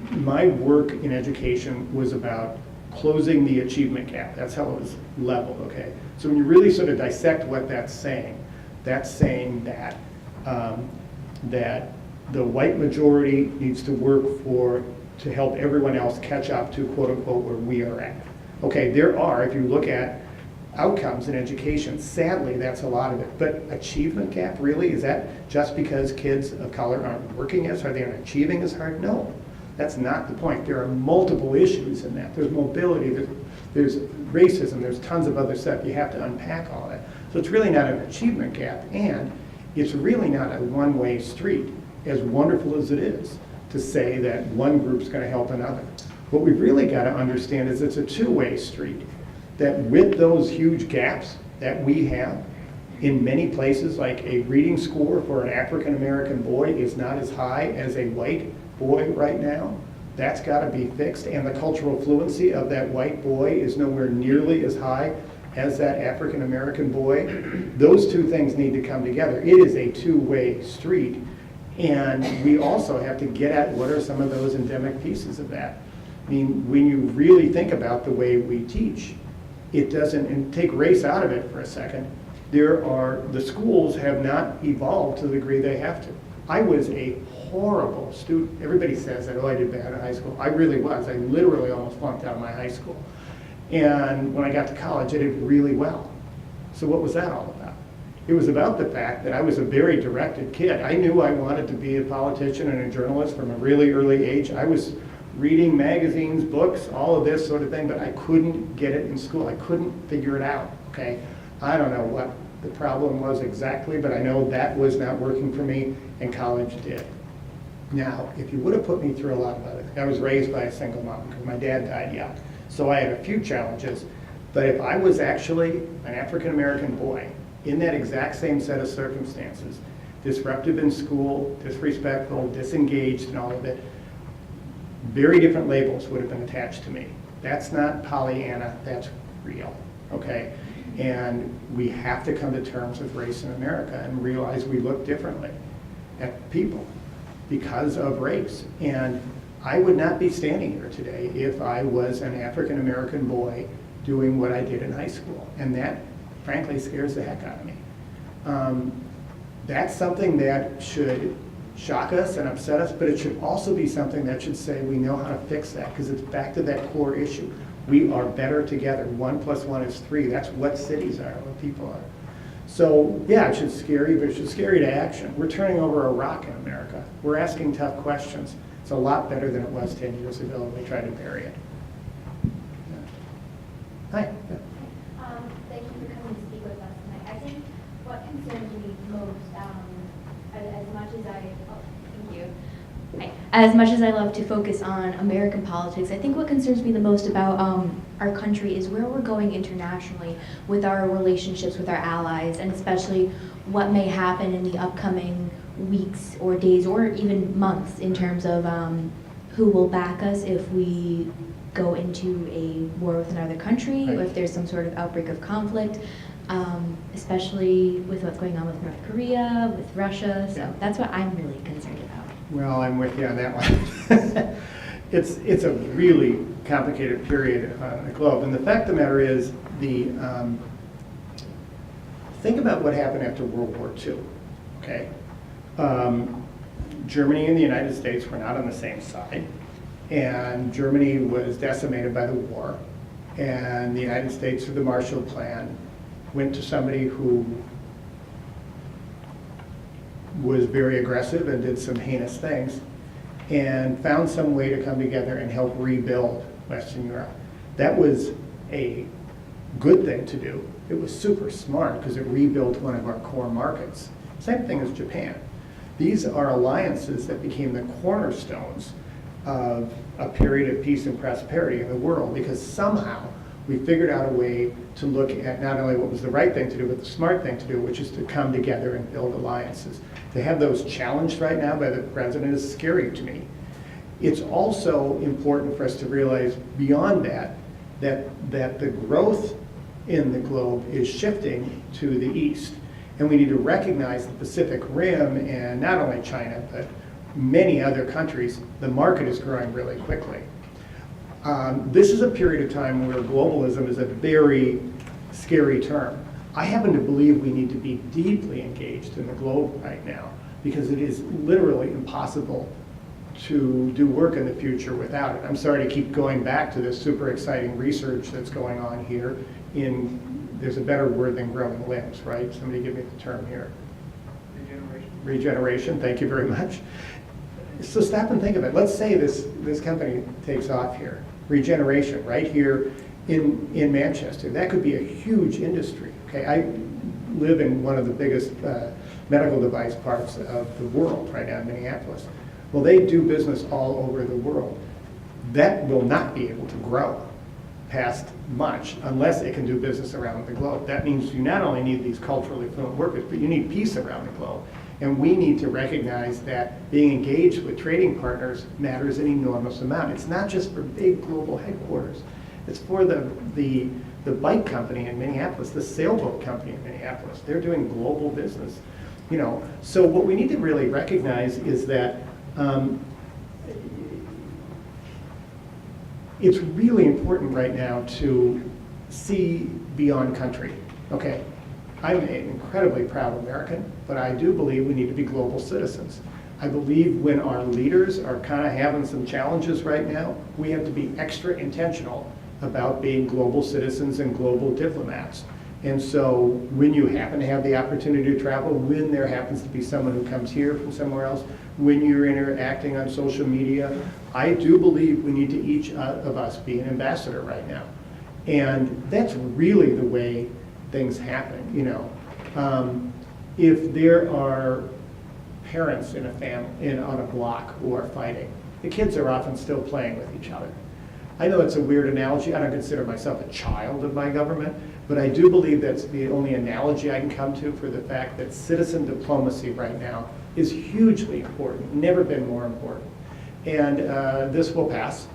My work in education was about closing the achievement gap. That's how it was leveled, okay? So when you really sort of dissect what that's saying that that the white majority needs to work to help everyone else catch up to quote unquote where we are at. Okay, there are, if you look at outcomes in education, sadly that's a lot of it, but achievement gap really, is that just because kids of color aren't working as hard, they aren't achieving as hard? No, that's not the point. There are multiple issues in that. There's mobility, there's racism, there's tons of other stuff. You have to unpack all that. So it's really not an achievement gap, and it's really not a one-way street, as wonderful as it is to say that one group's going to help another. What we've really got to understand is it's a two-way street, that with those huge gaps that we have in many places, like a reading score for an African-American boy is not as high as a white boy right now. That's got to be fixed, and the cultural fluency of that white boy is nowhere nearly as high as that African-American boy. Those two things need to come together. It is a two-way street, and we also have to get at what are some of those endemic pieces of that. I mean, when you really think about the way we teach, it doesn't, and take race out of it for a second, the schools have not evolved to the degree they have to. I was a horrible student. Everybody says that, oh, I did bad in high school. I really was. I literally almost flunked out of my high school. And when I got to college, I did really well. So what was that all about? It was about the fact that I was a very directed kid. I knew I wanted to be a politician and a journalist from a really early age. I was reading magazines, books, all of this sort of thing, but I couldn't get it in school. I couldn't figure it out, okay? I don't know what the problem was exactly, but I know that was not working for me, and college did. Now, if you would have put me through a lot of other things, I was raised by a single mom because my dad died young, so I had a few challenges, but if I was actually an African-American boy in that exact same set of circumstances, disruptive in school, disrespectful, disengaged, and all of it, very different labels would have been attached to me. That's not Pollyanna, that's real, okay? And we have to come to terms with race in America and realize we look differently at people because of race. And I would not be standing here today if I was an African-American boy doing what I did in high school. And that, frankly, scares the heck out of me. That's something that should shock us and upset us, but it should also be something that should say we know how to fix that, because it's back to that core issue. We are better together. 1 + 1 is 3. That's what cities are, what people are. So yeah, it should scare you, but it should scare you to action. We're turning over a rock in America. We're asking tough questions. It's a lot better than it was 10 years ago when we tried to bury it. Yeah. Hi. Yeah. Thank you for coming to speak with us tonight. I think what concerns me most, as much as I love to focus on American politics, I think what concerns me the most about our country is where we're going internationally with our relationships with our allies, and especially what may happen in the upcoming weeks or days or even months in terms of who will back us if we go into a war with another country, or if there's some sort of outbreak of conflict. especially with what's going on with North Korea, with Russia. So that's what I'm really concerned about. Well, I'm with you on that one. It's a really complicated period on the globe. And the fact of the matter is, think about what happened after World War II, okay? Germany and the United States were not on the same side, and Germany was decimated by the war, and the United States, through the Marshall Plan, went to somebody who was very aggressive and did some heinous things, and found some way to come together and help rebuild Western Europe. That was a good thing to do. It was super smart because it rebuilt one of our core markets. Same thing as Japan. These are alliances that became the cornerstones of a period of peace and prosperity in the world, because somehow we figured out a way to look at not only what was the right thing to do, but the smart thing to do, which is to come together and build alliances. To have those challenged right now by the president is scary to me. It's also important for us to realize beyond that, that the growth in the globe is shifting to the east. And we need to recognize the Pacific Rim, and not only China, but many other countries, the market is growing really quickly. This is a period of time where globalism is a very scary term. I happen to believe we need to be deeply engaged in the globe right now, because it is literally impossible to do work in the future without it. I'm sorry to keep going back to this super exciting research that's going on here there's a better word than growing limbs, right? Somebody give me the term here. Regeneration, thank you very much. So stop and think of it. Let's say this company takes off here. Regeneration, right here in Manchester. That could be a huge industry, okay? I live in one of the biggest medical device parts of the world right now in Minneapolis. Well, they do business all over the world. That will not be able to grow past much unless it can do business around the globe. That means you not only need these culturally fluent workers, but you need peace around the globe. And we need to recognize that being engaged with trading partners matters an enormous amount. It's not just for big global headquarters. It's for the bike company in Minneapolis, the sailboat company in Minneapolis. They're doing global business. You know, so what we need to really recognize is that it's really important right now to see beyond country, okay? I'm an incredibly proud American, but I do believe we need to be global citizens. I believe when our leaders are kind of having some challenges right now, we have to be extra intentional about being global citizens and global diplomats. And so when you happen to have the opportunity to travel, when there happens to be someone who comes here from somewhere else, when you're interacting on social media, I do believe we need to each of us be an ambassador right now. And that's really the way things happen, you know. If there are parents in a family, on a block who are fighting, the kids are often still playing with each other. I know it's a weird analogy. I don't consider myself a child of my government, but I do believe that's the only analogy I can come to for the fact that citizen diplomacy right now is hugely important, never been more important. And this will pass,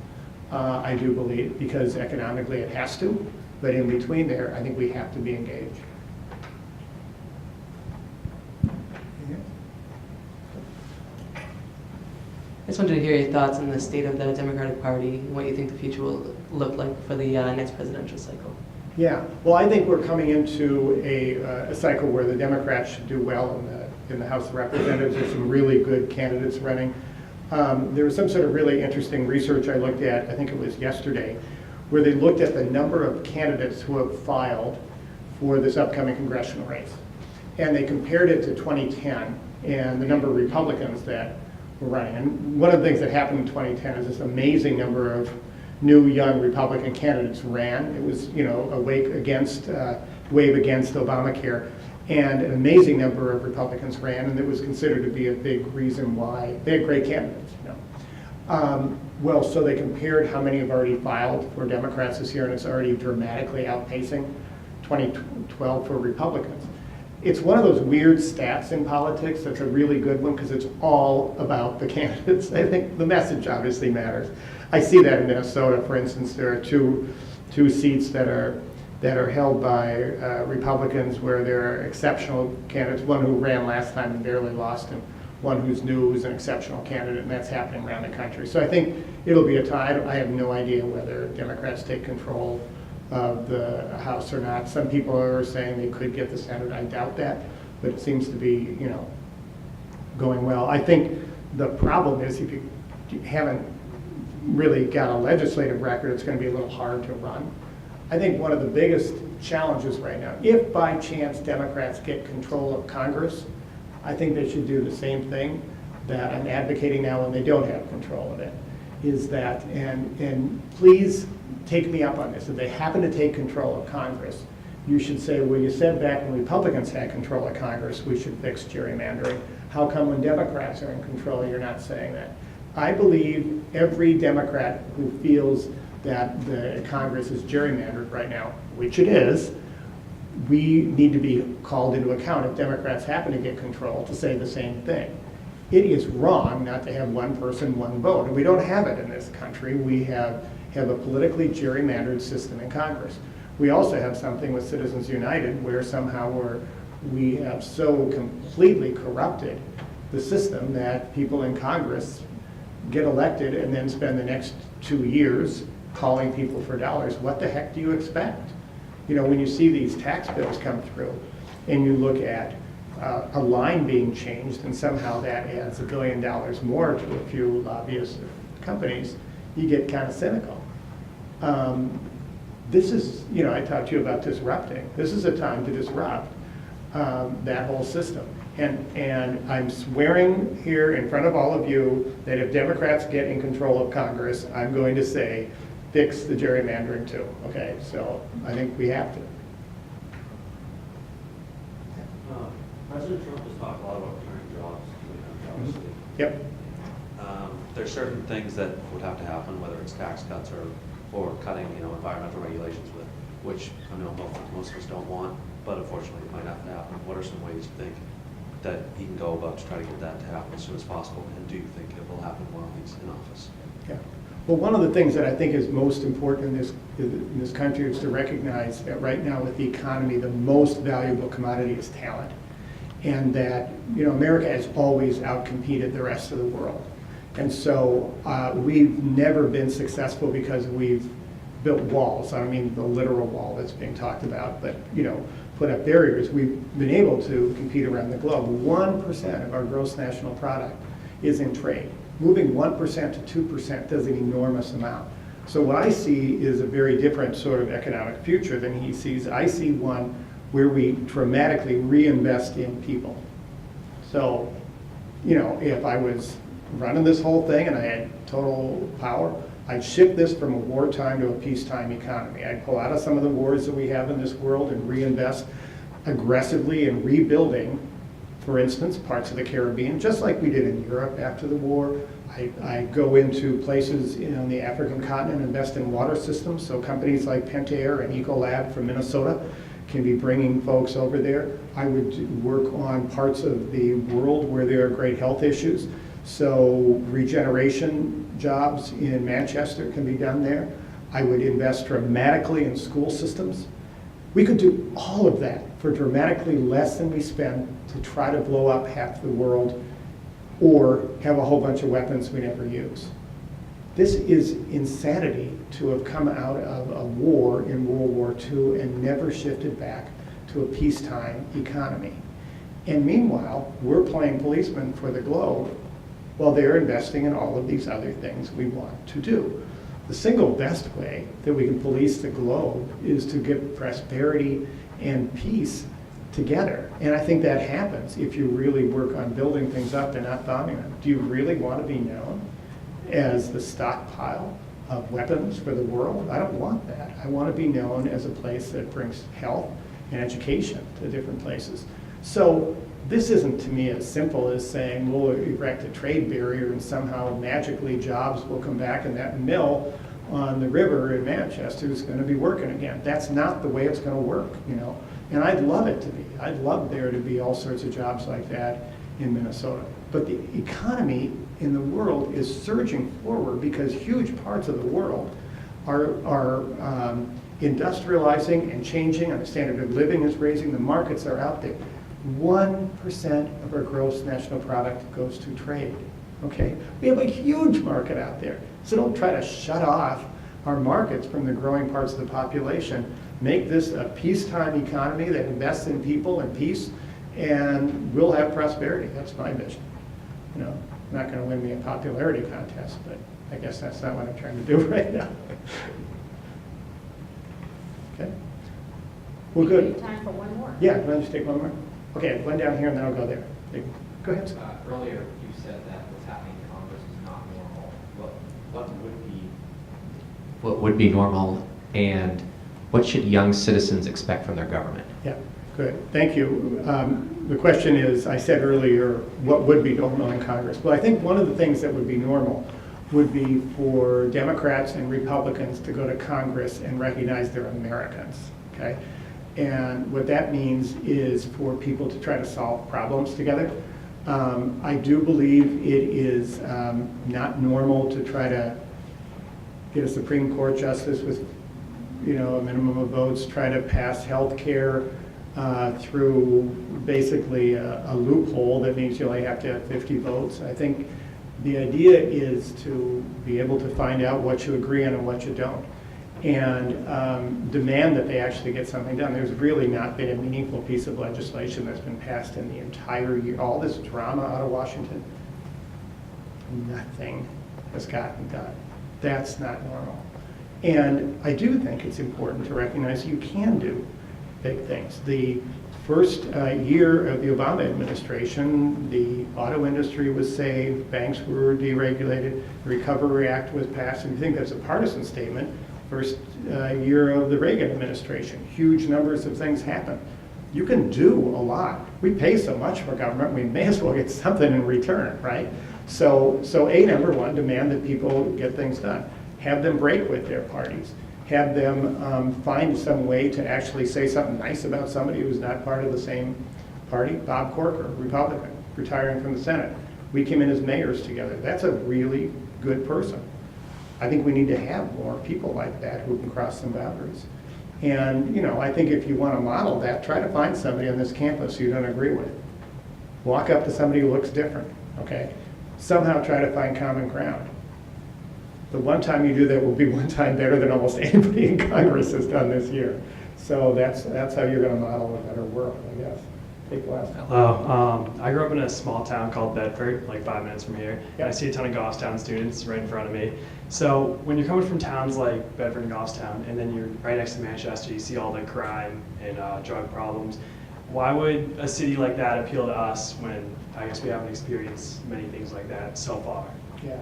I do believe, because economically it has to, but in between there, I think we have to be engaged. I just wanted to hear your thoughts on the state of the Democratic Party and what you think the future will look like for the next presidential cycle. Yeah, well, I think we're coming into a cycle where the Democrats should do well in the House of Representatives. There's some really good candidates running. There was some sort of really interesting research I looked at, I think it was yesterday, where they looked at the number of candidates who have filed for this upcoming congressional race. And they compared it to 2010 and the number of Republicans that were running. And one of the things that happened in 2010 is this amazing number of new young Republican candidates ran. It was, you know, a wave against Obamacare, and an amazing number of Republicans ran, and it was considered to be a big reason why they had great candidates. You know, well, so they compared how many have already filed for Democrats this year, and it's already dramatically outpacing 2012 for Republicans. It's one of those weird stats in politics that's a really good one because it's all about the candidates. I think the message obviously matters. I see that in Minnesota, for instance. There are two seats that are that are held by Republicans where there are exceptional candidates, one who ran last time and barely lost, and one who's new who's an exceptional candidate, and that's happening around the country. So I think it'll be a tie. I have no idea whether Democrats take control of the House or not. Some people are saying they could get the Senate. I doubt that, but it seems to be, going well. I think the problem is if you haven't really got a legislative record, it's going to be a little hard to run. I think one of the biggest challenges right now, if by chance Democrats get control of Congress, I think they should do the same thing that I'm advocating now when they don't have control of it, is that, and please take me up on this, if they happen to take control of Congress, you should say, well, you said back when Republicans had control of Congress, we should fix gerrymandering. How come when Democrats are in control, you're not saying that? I believe every Democrat who feels that the Congress is gerrymandered right now, which it is, we need to be called into account if Democrats happen to get control to say the same thing. It is wrong not to have one person, one vote. And we don't have it in this country. We have a politically gerrymandered system in Congress. We also have something with Citizens United where somehow we have so completely corrupted the system that people in Congress get elected and then spend the next 2 years calling people for dollars. What the heck do you expect? When you see these tax bills come through and you look at a line being changed and somehow that adds $1 billion more to a few lobbyist companies, you get kind of cynical. This is, I talked to you about disrupting. This is a time to disrupt that whole system. And I'm swearing here in front of all of you that if Democrats get in control of Congress, I'm going to say, fix the gerrymandering too, okay? So I think we have to. President Trump has talked a lot about returning jobs to the country, obviously. Yep. There's certain things that would have to happen, whether it's tax cuts or cutting, environmental regulations, which I know most of us don't want, but unfortunately it might have to happen. What are some ways you think that he can go about to try to get that to happen as soon as possible? And do you think it will happen while he's in office? Yeah. Well, one of the things that I think is most important in this country is to recognize that right now with the economy, the most valuable commodity is talent. And that, America has always outcompeted the rest of the world. And so we've never been successful because we've built walls. I don't mean the literal wall that's being talked about, but, put up barriers. We've been able to compete around the globe. 1% of our gross national product is in trade. Moving 1% to 2% does an enormous amount. So what I see is a very different sort of economic future than he sees. I see one where we dramatically reinvest in people. So, if I was running this whole thing and I had total power, I'd shift this from a wartime to a peacetime economy. I'd pull out of some of the wars that we have in this world and reinvest aggressively in rebuilding, for instance, parts of the Caribbean, just like we did in Europe after the war. I go into places on the African continent and invest in water systems, so companies like Pentair and Ecolab from Minnesota can be bringing folks over there. I would work on parts of the world where there are great health issues. So regeneration jobs in Manchester can be done there. I would invest dramatically in school systems. We could do all of that for dramatically less than we spend to try to blow up half the world or have a whole bunch of weapons we never use. This is insanity to have come out of a war in World War II and never shifted back to a peacetime economy. And meanwhile, we're playing policemen for the globe while they're investing in all of these other things we want to do. The single best way that we can police the globe is to give prosperity and peace together. And I think that happens if you really work on building things up and not bombing them. Do you really want to be known as the stockpile of weapons for the world? I don't want that. I want to be known as a place that brings health and education to different places. So this isn't to me as simple as saying, we'll erect a trade barrier and somehow magically jobs will come back and that mill on the river in Manchester is going to be working again. That's not the way it's going to work, And I'd love it to be. I'd love there to be all sorts of jobs like that in Minnesota. But the economy in the world is surging forward because huge parts of the world are industrializing and changing, and the standard of living is raising, the markets are out there. 1% of our gross national product goes to trade, okay? We have a huge market out there. So don't try to shut off our markets from the growing parts of the population. Make this a peacetime economy that invests in people and peace, and we'll have prosperity. That's my vision. You know, I'm not going to win me a popularity contest, but I guess that's not what I'm trying to do right now. Okay? Well, good. Time for one more. Yeah, let me just take one more. Okay, one down here and then I'll go there. Go ahead. Earlier, you said that what's happening in Congress is not normal. What would be normal, and what should young citizens expect from their government? Yeah, good. Thank you. The question is, I said earlier, what would be normal in Congress? Well, I think one of the things that would be normal would be for Democrats and Republicans to go to Congress and recognize they're Americans, okay? And what that means is for people to try to solve problems together. I do believe it is not normal to try to get a Supreme Court justice with, you know, a minimum of votes, try to pass health care through basically a loophole that means you only have to have 50 votes. I think the idea is to be able to find out what you agree on and what you don't, and demand that they actually get something done. There's really not been a meaningful piece of legislation that's been passed in the entire year. All this drama out of Washington, nothing has gotten done. That's not normal. And I do think it's important to recognize you can do big things. The first year of the Obama administration, the auto industry was saved, banks were deregulated, the Recovery Act was passed, and I think that's a partisan statement. First year of the Reagan administration, huge numbers of things happened. You can do a lot. We pay so much for government, we may as well get something in return, right? So number one, demand that people get things done. Have them break with their parties. Have them find some way to actually say something nice about somebody who's not part of the same party. Bob Corker, Republican, retiring from the Senate. We came in as mayors together. That's a really good person. I think we need to have more people like that who can cross some boundaries. And, you know, I think if you want to model that, try to find somebody on this campus you don't agree with. Walk up to somebody who looks different, okay? Somehow try to find common ground. The one time you do that will be one time better than almost anybody in Congress has done this year. So that's how you're going to model a better world, I guess. Take the last one. Hello. I grew up in a small town called Bedford, like 5 minutes from here. Yep. And I see a ton of Goffstown students right in front of me. So when you're coming from towns like Bedford and Goffstown, and then you're right next to Manchester, you see all the crime and drug problems. Why would a city like that appeal to us when I guess we haven't experienced many things like that so far? Yeah.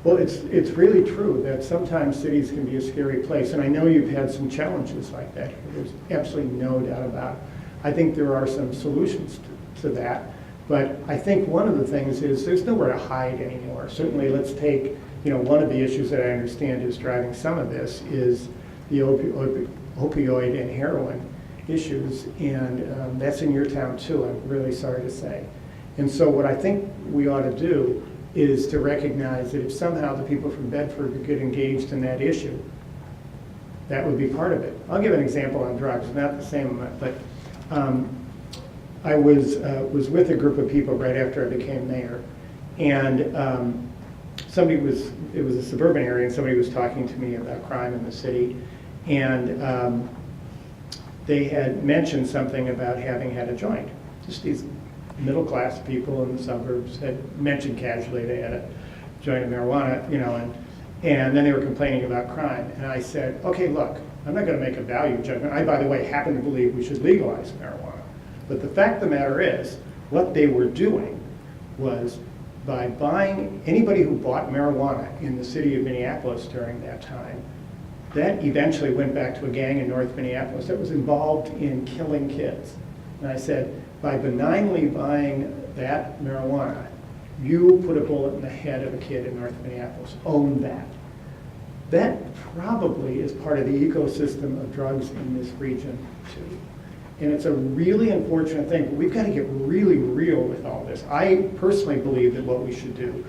Well, it's really true that sometimes cities can be a scary place, and I know you've had some challenges like that. There's absolutely no doubt about it. I think there are some solutions to that, but I think one of the things is there's nowhere to hide anymore. Certainly, let's take, you know, one of the issues that I understand is driving some of this is the opioid and heroin issues, and that's in your town too, I'm really sorry to say. And so what I think we ought to do is to recognize that if somehow the people from Bedford could get engaged in that issue, that would be part of it. I'll give an example on drugs, not the same, but I was with a group of people right after I became mayor, and it was a suburban area, and somebody was talking to me about crime in the city, and they had mentioned something about having had a joint. Just these middle-class people in the suburbs had mentioned casually they had a joint of marijuana, you know, and then they were complaining about crime. And I said, okay, look, I'm not going to make a value judgment. I, by the way, happen to believe we should legalize marijuana. But the fact of the matter is, what they were doing was by buying, anybody who bought marijuana in the city of Minneapolis during that time, that eventually went back to a gang in North Minneapolis that was involved in killing kids. And I said, by benignly buying that marijuana, you put a bullet in the head of a kid in North Minneapolis. Own that. That probably is part of the ecosystem of drugs in this region too. And it's a really unfortunate thing, but we've got to get really real with all this. I personally believe that what we should do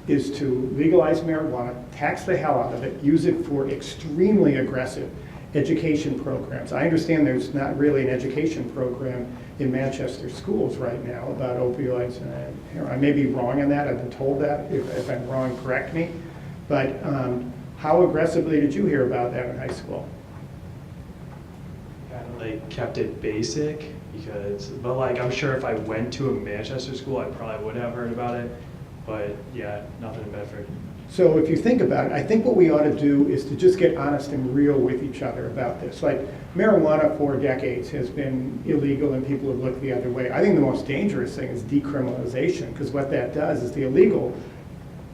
is to legalize marijuana, tax the hell out of it, use it for extremely aggressive education programs. I understand there's not really an education program in Manchester schools right now about opioids and heroin. I may be wrong on that. I've been told that. If I'm wrong, correct me. But how aggressively did you hear about that in high school? Kind of like kept it basic but like I'm sure if I went to a Manchester school, I probably would have heard about it. But yeah, nothing in Bedford. So if you think about it, I think what we ought to do is to just get honest and real with each other about this. Like marijuana for decades has been illegal and people have looked the other way. I think the most dangerous thing is decriminalization, because what that does is the illegal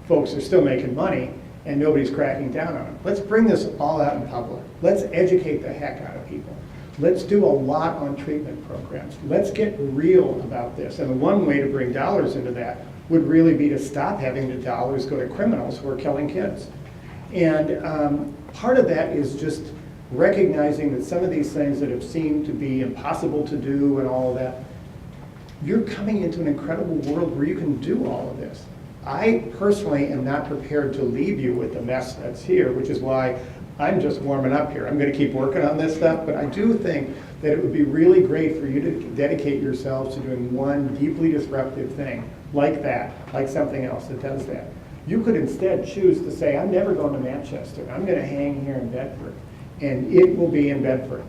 folks are still making money and nobody's cracking down on them. Let's bring this all out in public. Let's educate the heck out of people. Let's do a lot on treatment programs. Let's get real about this. And the one way to bring dollars into that would really be to stop having the dollars go to criminals who are killing kids. And part of that is just recognizing that some of these things that have seemed to be impossible to do and all of that, you're coming into an incredible world where you can do all of this. I personally am not prepared to leave you with the mess that's here, which is why I'm just warming up here. I'm going to keep working on this stuff, but I do think that it would be really great for you to dedicate yourselves to doing one deeply disruptive thing like that, like something else that does that. You could instead choose to say, I'm never going to Manchester. I'm going to hang here in Bedford, and it will be in Bedford,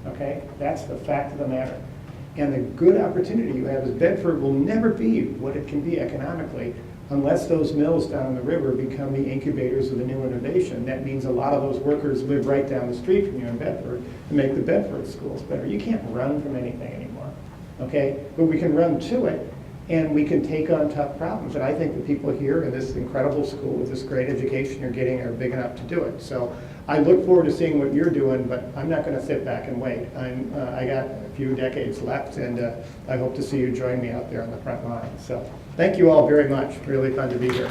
okay? That's the fact of the matter. And the good opportunity you have is Bedford will never be what it can be economically unless those mills down in the river become the incubators of the new innovation. That means a lot of those workers live right down the street from you in Bedford and make the Bedford schools better. You can't run from anything anymore, okay? But we can run to it, and we can take on tough problems. And I think the people here in this incredible school with this great education you're getting are big enough to do it. So I look forward to seeing what you're doing, but I'm not going to sit back and wait. I got a few decades left, and I hope to see you join me out there on the front line. So thank you all very much. Really fun to be here.